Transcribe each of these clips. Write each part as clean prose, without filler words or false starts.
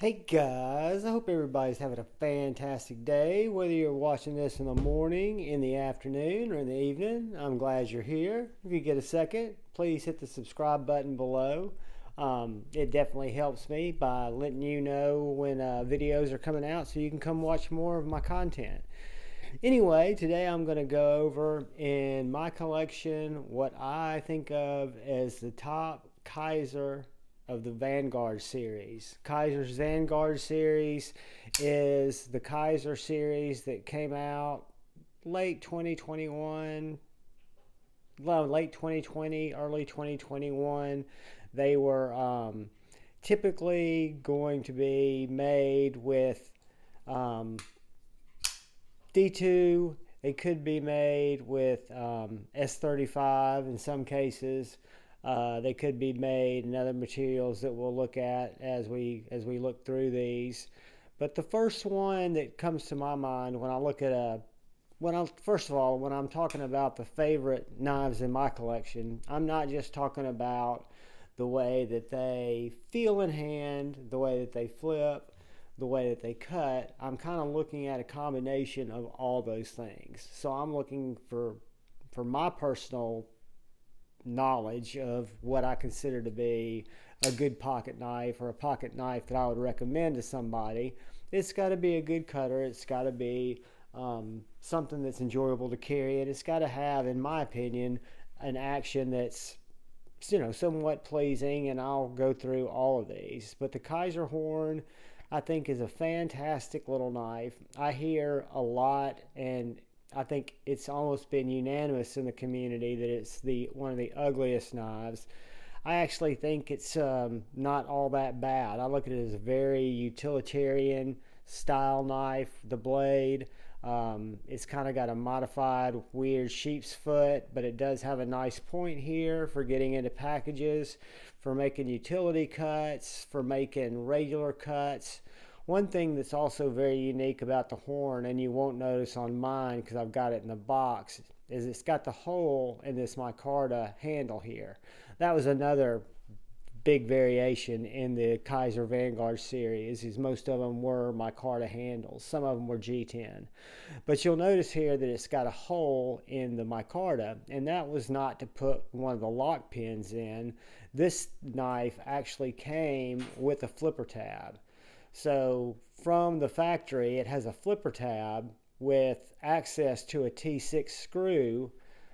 Hey guys, I hope everybody's having a fantastic day. Whether you're watching this in the morning, in the afternoon, or in the evening, I'm glad you're here. If you get a second, please hit the subscribe button below. It definitely helps me by letting you know when videos are coming out so you can come watch more of my content. Anyway, today I'm going to go over in my collection what I think of as the top Kizer of the Vanguard series. Kizer's Vanguard series is the Kizer series that came out late 2021, late 2020, early 2021. They were typically going to be made with D2. They could be made with S35 in some cases. They could be made in other materials that we'll look at as we look through these. But the first one that comes to my mind when I look at first of all, when I'm talking about the favorite knives in my collection, I'm not just talking about the way that they feel in hand, the way that they flip, the way that they cut. I'm kind of looking at a combination of all those things. So I'm looking for my personal knowledge of what I consider to be a good pocket knife, or a pocket knife that I would recommend to somebody. It's got to be a good cutter. It's got to be something that's enjoyable to carry, and it's got to have, in my opinion, an action that's somewhat pleasing. And I'll go through all of these. But the Kizer Horn, I think, is a fantastic little knife. I hear a lot, and I think it's almost been unanimous in the community that it's one of the ugliest knives. I actually think it's not all that bad. I look at it as a very utilitarian style knife. The blade, it's kind of got a modified weird sheep's foot, but it does have a nice point here for getting into packages, for making utility cuts, for making regular cuts. One thing that's also very unique about the Horn, and you won't notice on mine because I've got it in the box, is it's got the hole in this micarta handle here. That was another big variation in the Kizer Vanguard series, is most of them were micarta handles. Some of them were G10. But you'll notice here that it's got a hole in the micarta, and that was not to put one of the lock pins in. This knife actually came with a flipper tab. So from the factory, it has a flipper tab with access to a T6 screw.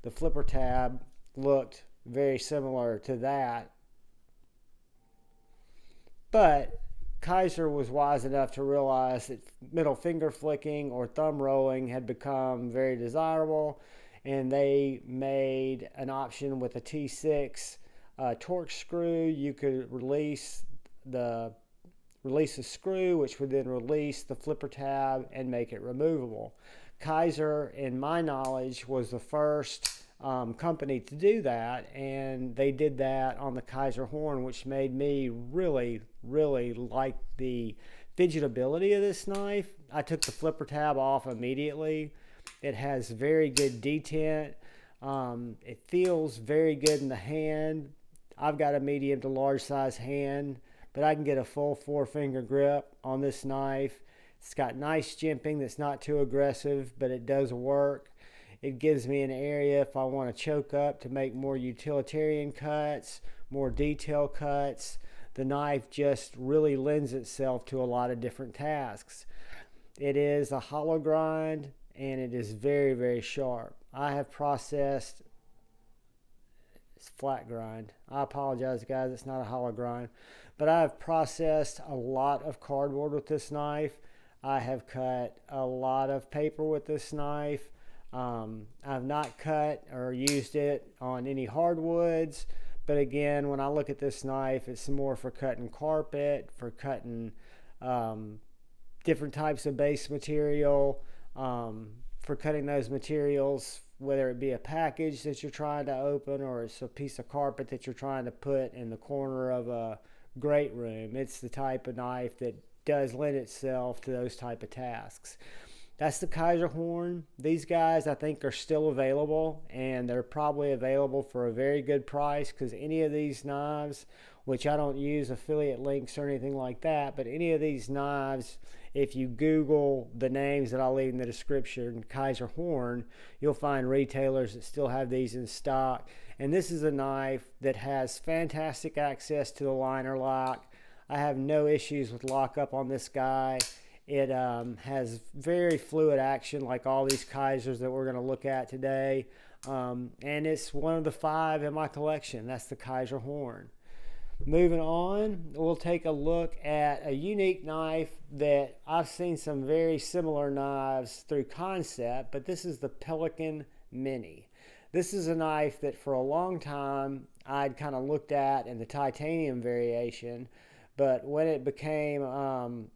The flipper tab looked very similar to that. But Kizer was wise enough to realize that middle finger flicking or thumb rolling had become very desirable, and they made an option with a T6 torque screw. You could release a screw, which would then release the flipper tab and make it removable. Kizer, in my knowledge, was the first company to do that, and they did that on the Kizer Horn, which made me really like the fidgetability of this knife. I took the flipper tab off immediately. It has very good detent. It feels very good in the hand. I've got a medium to large size hand, but I can get a full 4-finger grip on this knife. It's got nice jimping that's not too aggressive, but it does work. It gives me an area if I want to choke up to make more utilitarian cuts, more detail cuts. The knife just really lends itself to a lot of different tasks. It is a hollow grind, and it is very sharp. I have processed, it's flat grind. I apologize, guys, it's not a hollow grind. But I have processed a lot of cardboard with this knife. I have cut a lot of paper with this knife. I've not cut or used it on any hardwoods. But again, when I look at this knife, it's more for cutting carpet, for cutting different types of base material, for cutting those materials, whether it be a package that you're trying to open or it's a piece of carpet that you're trying to put in the corner of a great room. It's the type of knife that does lend itself to those type of tasks. That's the Kizer Horn. These guys I think are still available, and they're probably available for a very good price, because any of these knives, which I don't use affiliate links or anything like that, but any of these knives, if you Google the names that I'll leave in the description, Kizer Horn, you'll find retailers that still have these in stock. And this is a knife that has fantastic access to the liner lock. I have no issues with lockup on this guy. It has very fluid action, like all these Kizers that we're going to look at today. And it's one of the 5 in my collection. That's the Kizer Horn. Moving on, we'll take a look at a unique knife that I've seen some very similar knives through concept, but this is the Pelican Mini. This is a knife that for a long time I'd kind of looked at in the titanium variation, but when it became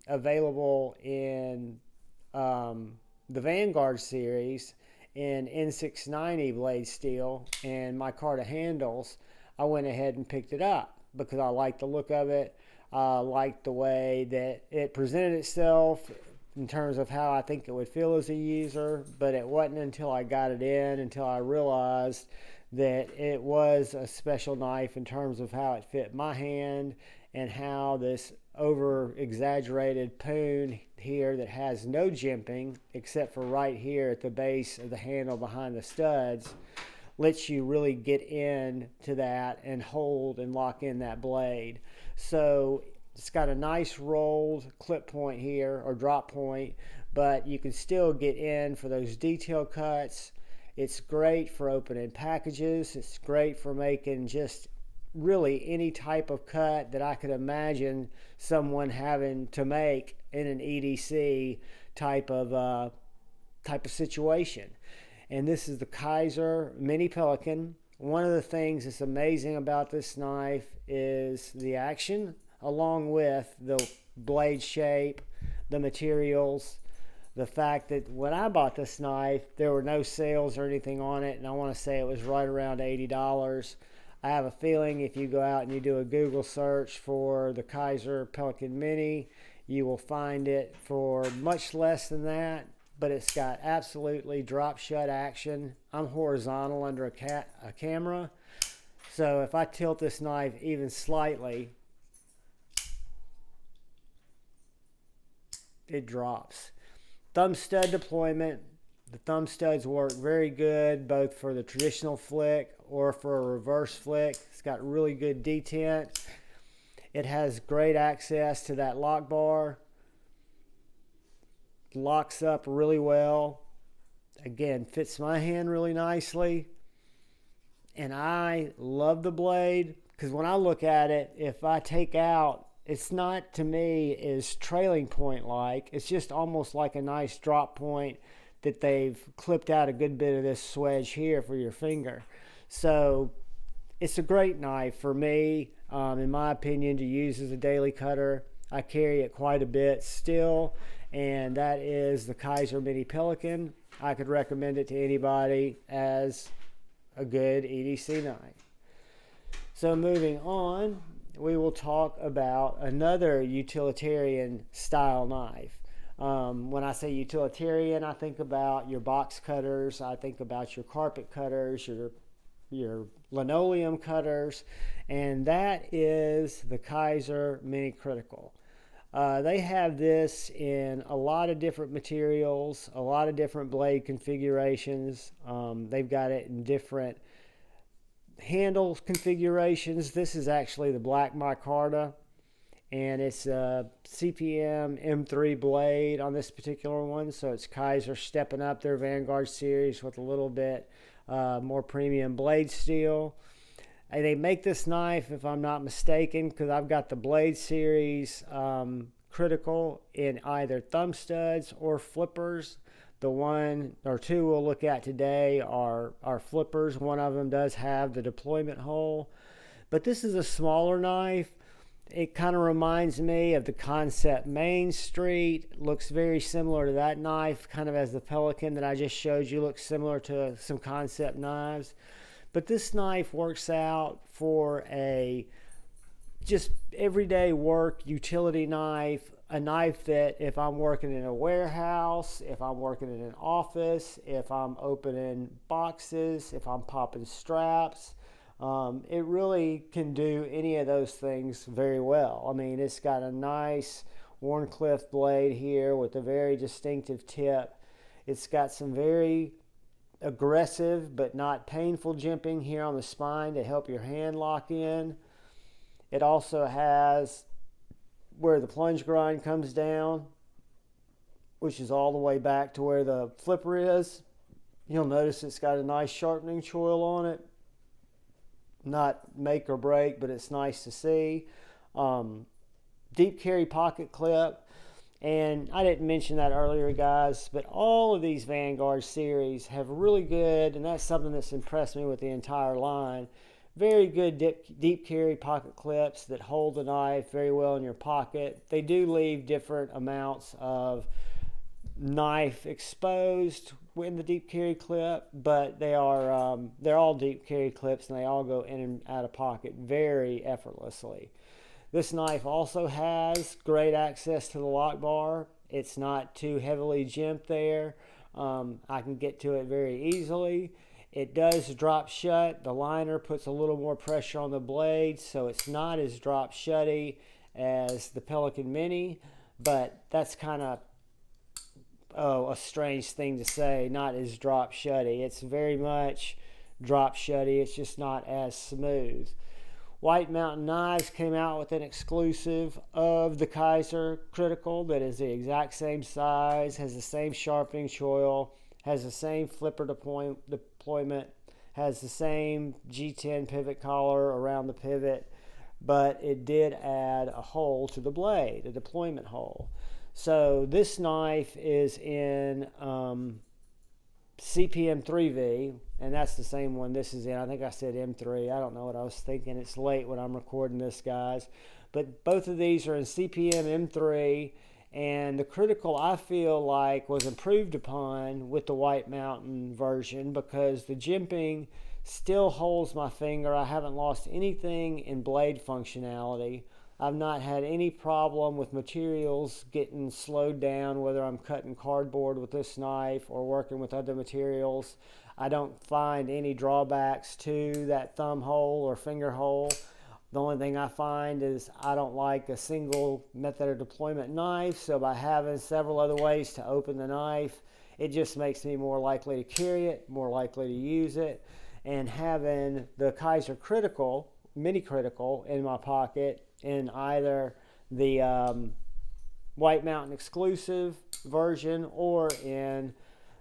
available in the Vanguard series in N690 blade steel and micarta handles, I went ahead and picked it up because I liked the look of it. I liked the way that it presented itself in terms of how I think it would feel as a user, but it wasn't until I got it in until I realized that it was a special knife in terms of how it fit my hand, and how this over exaggerated poon here that has no jimping except for right here at the base of the handle behind the studs lets you really get into that and hold and lock in that blade. So it's got a nice rolled clip point here, or drop point, but you can still get in for those detail cuts. It's great for opening packages. It's great for making just really any type of cut that I could imagine someone having to make in an EDC type of situation. And this is the Kizer Mini Pelican. One of the things that's amazing about this knife is the action, along with the blade shape, the materials, the fact that when I bought this knife, there were no sales or anything on it, and I want to say it was right around $80. I have a feeling if you go out and you do a Google search for the Kizer Pelican Mini, you will find it for much less than that, but it's got absolutely drop shut action. I'm horizontal under a camera, so if I tilt this knife even slightly, it drops. Thumb stud deployment. The thumb studs work very good both for the traditional flick or for a reverse flick. It's got really good detent. It has great access to that lock bar. Locks up really well. Again, fits my hand really nicely. And I love the blade because when I look at it, if I take out, it's not to me is trailing point like. It's just almost like a nice drop point that they've clipped out a good bit of this swedge here for your finger. So it's a great knife for me, in my opinion, to use as a daily cutter. I carry it quite a bit still, and that is the Kizer Mini Pelican. I could recommend it to anybody as a good EDC knife. So moving on, we will talk about another utilitarian style knife. When I say utilitarian, I think about your box cutters, I think about your carpet cutters, your linoleum cutters, and that is the Kizer Mini Critical. They have this in a lot of different materials, a lot of different blade configurations. They've got it in different handle configurations. This is actually the black micarta, and it's a CPM M3 blade on this particular one, so it's Kizer stepping up their Vanguard series with a little bit more premium blade steel. And they make this knife, if I'm not mistaken, because I've got the blade series Critical in either thumb studs or flippers. The one or two we'll look at today are flippers. One of them does have the deployment hole, but this is a smaller knife. It kind of reminds me of the Concept Main Street. Looks very similar to that knife, kind of as the Pelican that I just showed you looks similar to some Concept knives. But this knife works out for a just everyday work utility knife. a knife that if I'm working in a warehouse, if I'm working in an office, if I'm opening boxes, if I'm popping straps, it really can do any of those things very well. I mean, it's got a nice Wharncliffe blade here with a very distinctive tip. It's got some very aggressive but not painful jimping here on the spine to help your hand lock in. It also has where the plunge grind comes down, which is all the way back to where the flipper is. You'll notice it's got a nice sharpening choil on it. Not make or break, but it's nice to see. Deep carry pocket clip. And I didn't mention that earlier, guys, but all of these Vanguard series have really good, and that's something that's impressed me with the entire line, very good deep carry pocket clips that hold the knife very well in your pocket. They do leave different amounts of knife exposed in the deep carry clip, but they're all deep carry clips, and they all go in and out of pocket very effortlessly. This knife also has great access to the lock bar. It's not too heavily jimped there. I can get to it very easily. It does drop shut. The liner puts a little more pressure on the blade, so it's not as drop shutty as the Pelican Mini, but that's kind of a strange thing to say, not as drop shutty. It's very much drop shutty. It's just not as smooth. White Mountain Knives came out with an exclusive of the Kizer Critical that is the exact same size, has the same sharpening choil, has the same flipper deployment, has the same G10 pivot collar around the pivot, but it did add a hole to the blade, a deployment hole. So this knife is in CPM 3V, and that's the same one this is in. I think I said M3. I don't know what I was thinking. It's late when I'm recording this, guys. But both of these are in CPM M3, and the Critical, I feel like, was improved upon with the White Mountain version because the jimping still holds my finger. I haven't lost anything in blade functionality. I've not had any problem with materials getting slowed down, whether I'm cutting cardboard with this knife or working with other materials. I don't find any drawbacks to that thumb hole or finger hole. The only thing I find is I don't like a single method of deployment knife, so by having several other ways to open the knife, it just makes me more likely to carry it, more likely to use it. And having the Kizer Critical, Mini Critical in my pocket, in either the White Mountain exclusive version or in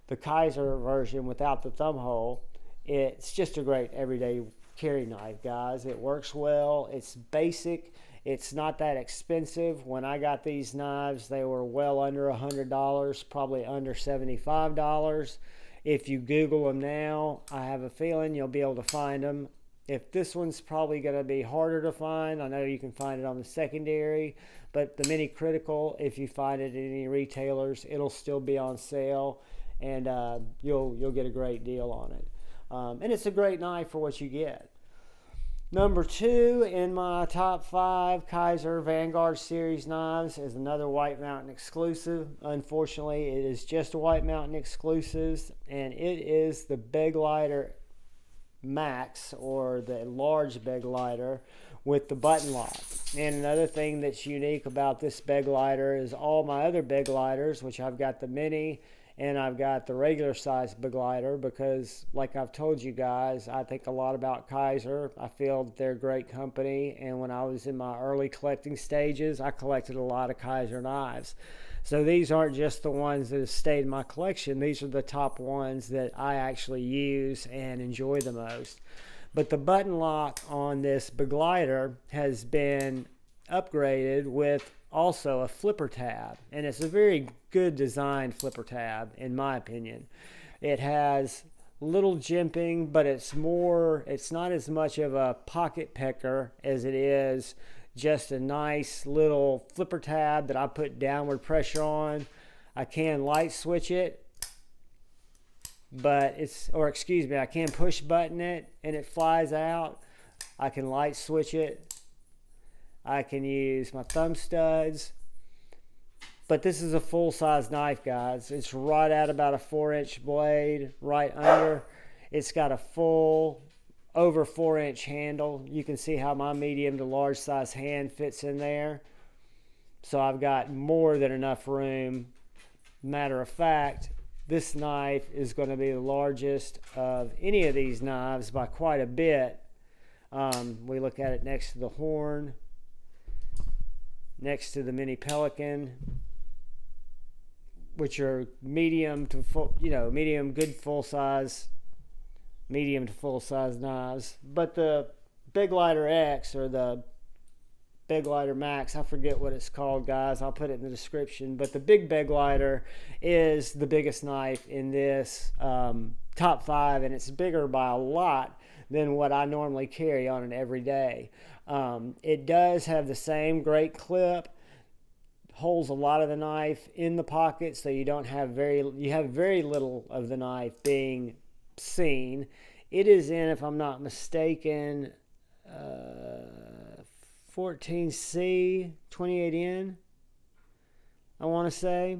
the Kizer version without the thumb hole, it's just a great everyday carry knife, guys. It works well. It's basic. It's not that expensive. When I got these knives, they were well under $100, probably under $75. If you Google them now, I have a feeling you'll be able to find them. If this one's probably going to be harder to find, I know you can find it on the secondary, but the Mini Critical, if you find it at any retailers, it'll still be on sale, and you'll get a great deal on it. And it's a great knife for what you get. Number 2 in my top 5 Kizer Vanguard series knives is another White Mountain exclusive. Unfortunately, it is just a White Mountain exclusive, and it is the Begleiter Max, or the large Begleiter with the button lock. And another thing that's unique about this Begleiter is all my other Begleiters, which I've got the Mini and I've got the regular size Begleiter, because like I've told you guys, I think a lot about Kizer. I feel that they're a great company, and when I was in my early collecting stages, I collected a lot of Kizer knives. So these aren't just the ones that have stayed in my collection. These are the top ones that I actually use and enjoy the most. But the button lock on this Begleiter has been upgraded with also a flipper tab, and it's a very good designed flipper tab in my opinion. It has little jimping, but it's not as much of a pocket pecker as it is just a nice little flipper tab that I put downward pressure on. I can light switch it, but I can push button it and it flies out. I can light switch it. I can use my thumb studs. But this is a full-size knife, guys. It's right at about a 4-inch blade, right under. It's got a full over 4-inch handle. You can see how my medium to large size hand fits in there. So I've got more than enough room. Matter of fact, this knife is going to be the largest of any of these knives by quite a bit. We look at it next to the Horn, next to the mini Pelican, which are medium to full, medium, good full size, medium to full size knives. But the Begleiter X or the Begleiter Max, I forget what it's called, guys. I'll put it in the description. But the big Begleiter is the biggest knife in this top 5, and it's bigger by a lot than what I normally carry on an everyday. It does have the same great clip. Holds a lot of the knife in the pocket, so you have very little of the knife being seen. It is in, if I'm not mistaken, 14C 28N, I want to say,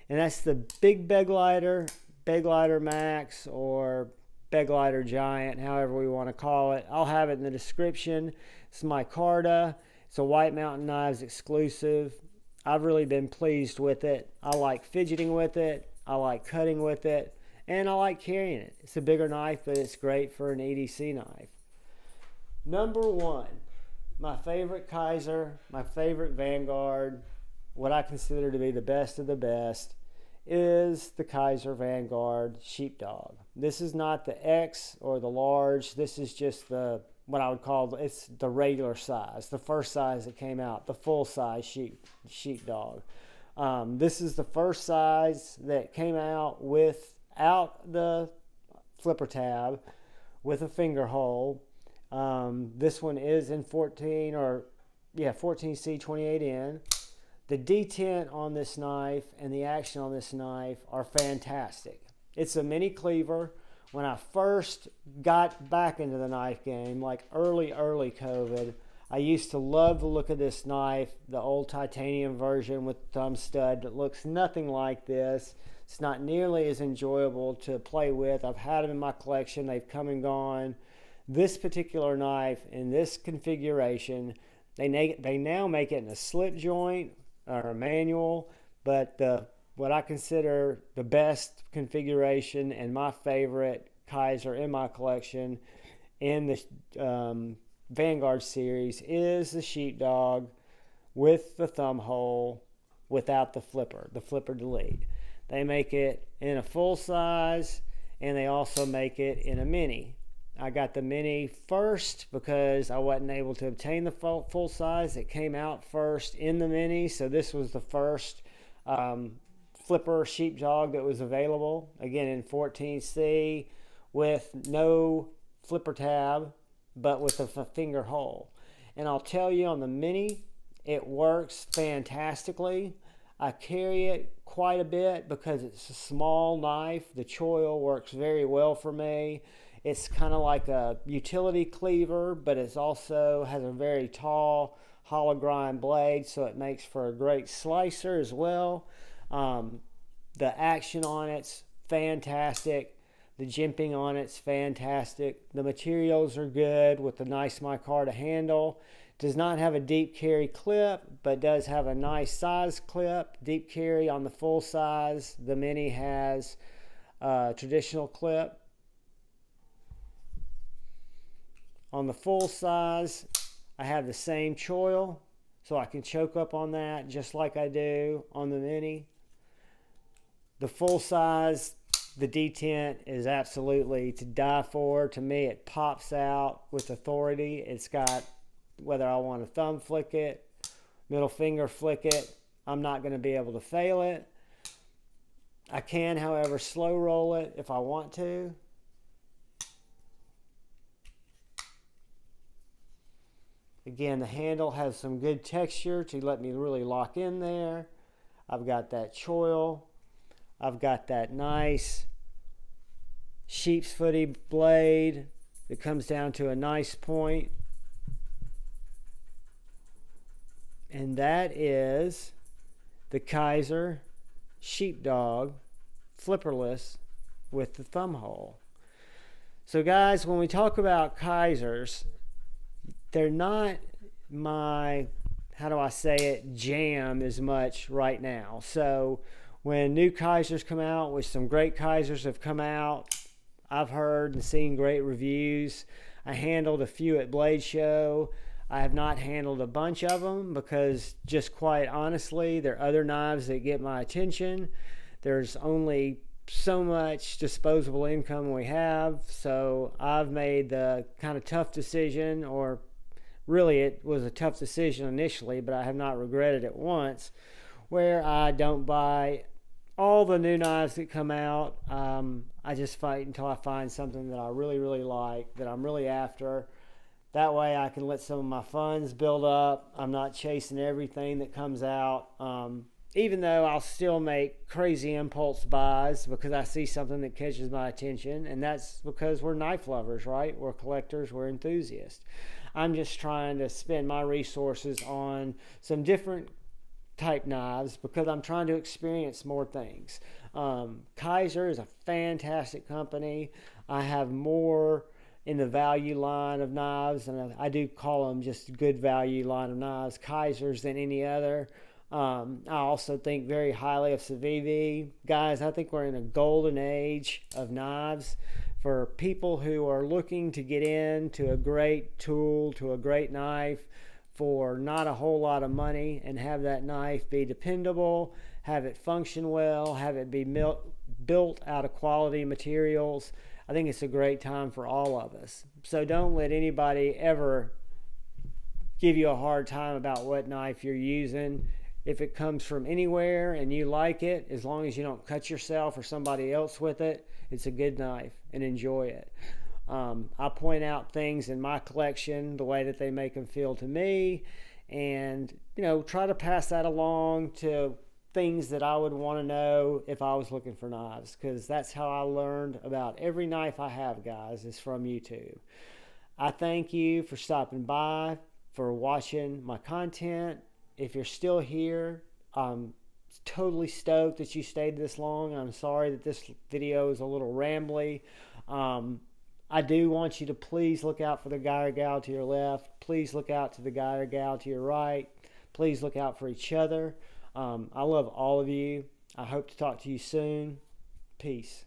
and that's the big Begleiter, Begleiter Max, or Begleiter Giant, however we want to call it. I'll have it in the description. It's micarta. It's a White Mountain Knives exclusive. I've really been pleased with it. I like fidgeting with it. I like cutting with it. And I like carrying it. It's a bigger knife, but it's great for an EDC knife. Number 1, my favorite Kizer, my favorite Vanguard, what I consider to be the best of the best, is the Kizer Vanguard Sheepdog. This is not the X or the large. This is just what I would call, it's the regular size, the first size that came out, the full size Sheepdog. This is the first size that came out without the flipper tab, with a finger hole. This one is in 14C 28N. The detent on this knife and the action on this knife are fantastic. It's a mini cleaver. When I first got back into the knife game, like early COVID, I used to love the look of this knife, the old titanium version with thumb stud that looks nothing like this. It's not nearly as enjoyable to play with. I've had them in my collection. They've come and gone. This particular knife in this configuration, they now make it in a slip joint or a manual, but what I consider the best configuration and my favorite Kizer in my collection in the Vanguard series is the Sheepdog with the thumb hole without the flipper delete. They make it in a full size, and they also make it in a mini. I got the mini first because I wasn't able to obtain the full size. It came out first in the mini, so this was the first flipper Sheepdog that was available. Again, in 14C with no flipper tab, but with a finger hole. And I'll tell you, on the mini, it works fantastically. I carry it quite a bit because it's a small knife. The choil works very well for me. It's kind of like a utility cleaver, but it also has a very tall hollow grind blade, so it makes for a great slicer as well. The action on it's fantastic. The jimping on it's fantastic. The materials are good with the nice micarta handle. Does not have a deep carry clip, but does have a nice size clip. Deep carry on the full size. The mini has a traditional clip. On the full size, I have the same choil, so I can choke up on that just like I do on the mini. The full size, the detent is absolutely to die for. To me, it pops out with authority. It's got, whether I want to thumb flick it, middle finger flick it, I'm not going to be able to fail it. I can, however, slow roll it if I want to. Again, the handle has some good texture to let me really lock in there. I've got that choil. I've got that nice sheep's footy blade that comes down to a nice point. And that is the Kizer Sheepdog Flipperless with the thumb hole. So guys, when we talk about Kizers, they're not my, how do I say it, jam as much right now. So when new Kizers come out, which some great Kizers have come out, I've heard and seen great reviews. I handled a few at Blade Show. I have not handled a bunch of them because, just quite honestly, there are other knives that get my attention. There's only so much disposable income we have, so I've made the kind of tough decision, or really it was a tough decision initially, but I have not regretted it once, where I don't buy all the new knives that come out. I just fight until I find something that I really like, that I'm really after. That way I can let some of my funds build up. I'm not chasing everything that comes out. Even though I'll still make crazy impulse buys because I see something that catches my attention, and that's because we're knife lovers, right? We're collectors, we're enthusiasts. I'm just trying to spend my resources on some different type knives because I'm trying to experience more things. Kizer is a fantastic company. I have more in the value line of knives, and I do call them just good value line of knives, Kizers, than any other. I also think very highly of Civivi. Guys, I think we're in a golden age of knives for people who are looking to get into a great tool, to a great knife for not a whole lot of money, and have that knife be dependable, have it function well, have it be built out of quality materials. I think it's a great time for all of us. So don't let anybody ever give you a hard time about what knife you're using. If it comes from anywhere and you like it, as long as you don't cut yourself or somebody else with it, it's a good knife, and enjoy it. I point out things in my collection the way that they make them feel to me, and try to pass that along to things that I would want to know if I was looking for knives, because that's how I learned about every knife I have, guys, is from YouTube. I thank you for stopping by, for watching my content. If you're still here, I'm totally stoked that you stayed this long. I'm sorry that this video is a little rambly. I do want you to please look out for the guy or gal to your left. Please look out to the guy or gal to your right. Please look out for each other. I love all of you. I hope to talk to you soon. Peace.